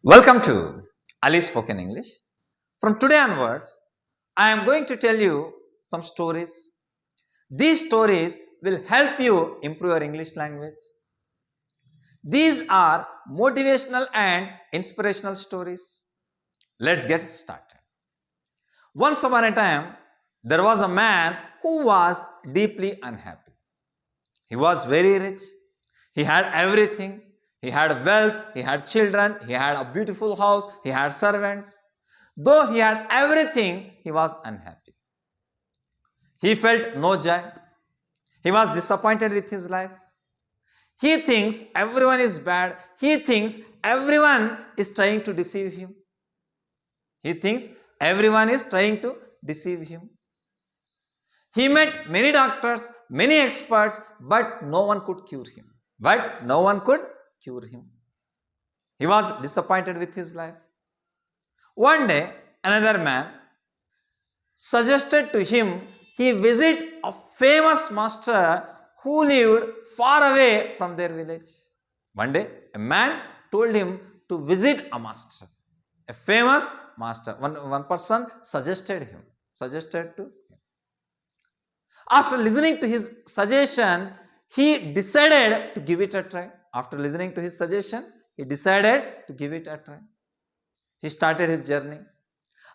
Welcome to Ali Spoken English. From today onwards, I am going to tell you some stories. These stories will help you improve your English language. These are motivational and inspirational stories. Let's get started. Once upon a time, there was a man who was deeply unhappy. He was very rich. He had everything. He had wealth, he had children, he had a beautiful house, he had servants. Though he had everything, he was unhappy. He felt no joy. He was disappointed with his life. He thinks everyone is bad. He thinks everyone is trying to deceive him. He thinks everyone is trying to deceive him. He met many doctors, many experts, but no one could cure him. He was disappointed with his life. One day, another man suggested to him he visit a famous master who lived far away from their village. One day, a man told him to visit a master, a famous master. One person suggested to him. After listening to his suggestion, he decided to give it a try. He started his journey.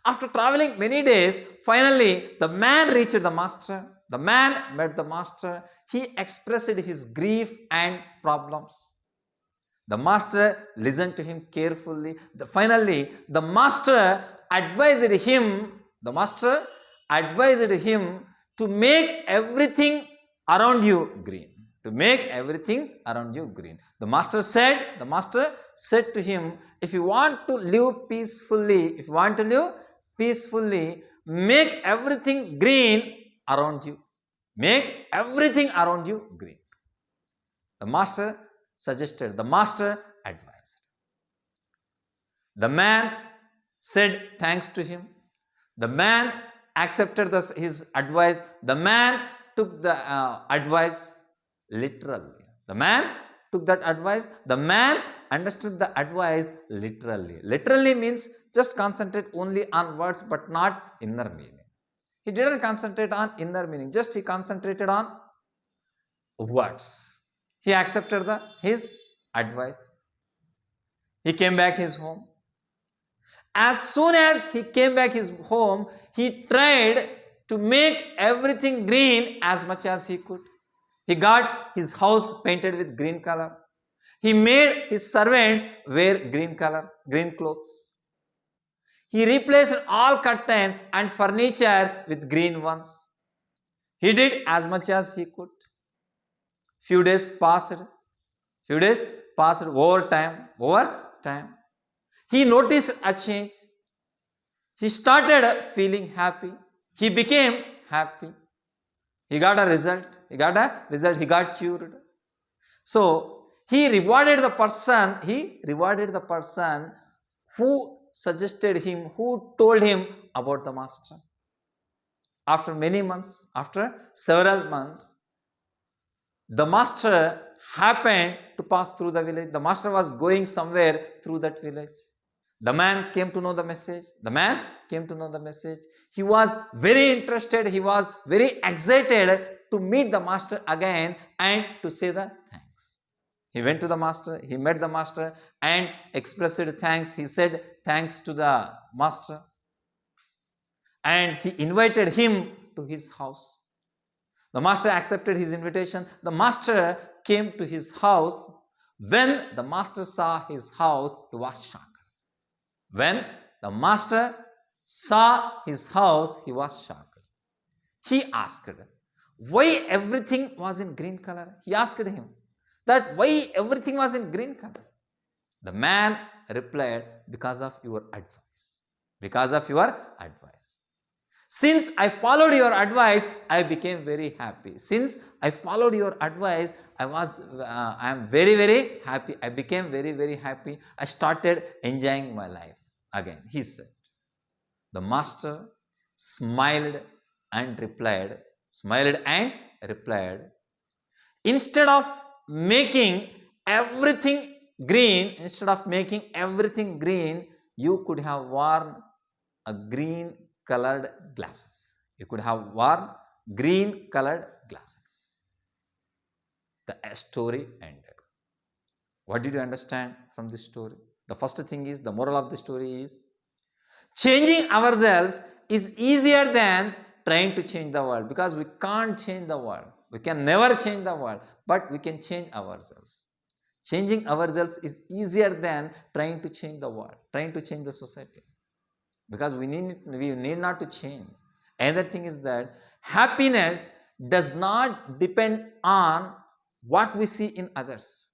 After traveling many days, finally the man reached the master. The man met the master. He expressed his grief and problems. The master listened to him carefully. Finally, the master advised him to make everything around you green. The master said to him, if you want to live peacefully, make everything green around you. The master suggested, the master advised. The man said thanks to him. The man accepted his advice. The man took the advice literally. The man understood the advice literally. Literally means just concentrate only on words but not inner meaning. He didn't concentrate on inner meaning, just he concentrated on words. He accepted his advice. He came back his home. As soon as he came back his home, he tried to make everything green as much as he could. He got his house painted with green color. He made his servants wear green clothes. He replaced all curtain and furniture with green ones. He did as much as he could. Few days passed over time. He noticed a change. He started feeling happy. He became happy. He got a result. He got cured. So he rewarded the person who suggested him, who told him about the master. After several months, the master happened to pass through the village. The master was going somewhere through that village. The man came to know the message. He was very interested. He was very excited to meet the master again and to say the thanks. He went to the master. He met the master and expressed thanks. He said thanks to the master. And he invited him to his house. The master accepted his invitation. The master came to his house. When the master saw his house, he was shocked. He asked, why everything was in green color? He asked him that why everything was in green color. The man replied, because of your advice. Since I followed your advice, I became very happy. I am very, very happy. I became very, very happy. I started enjoying my life again, he said. The master smiled and replied, instead of making everything green, instead of making everything green, you could have worn a green colored glasses. You could have worn green colored glasses. The story ended. What did you understand from this story? The first thing is, the moral of the story is, changing ourselves is easier than trying to change the world, because we can't change the world. We can never change the world, but we can change ourselves. Changing ourselves is easier than trying to change the world, trying to change the society, because we need not to change. Another thing is that happiness does not depend on what we see in others.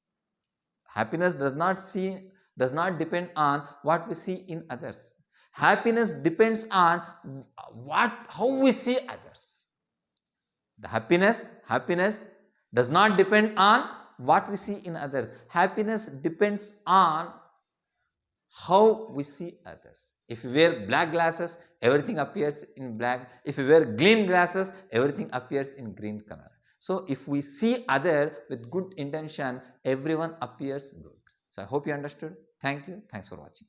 Happiness does not depend on what we see in others. Happiness depends on how we see others. The happiness does not depend on what we see in others. Happiness depends on how we see others. If you wear black glasses, everything appears in black. If you wear green glasses, everything appears in green color. So if we see other with good intention, everyone appears good. So I hope you understood. Thank you. Thanks for watching.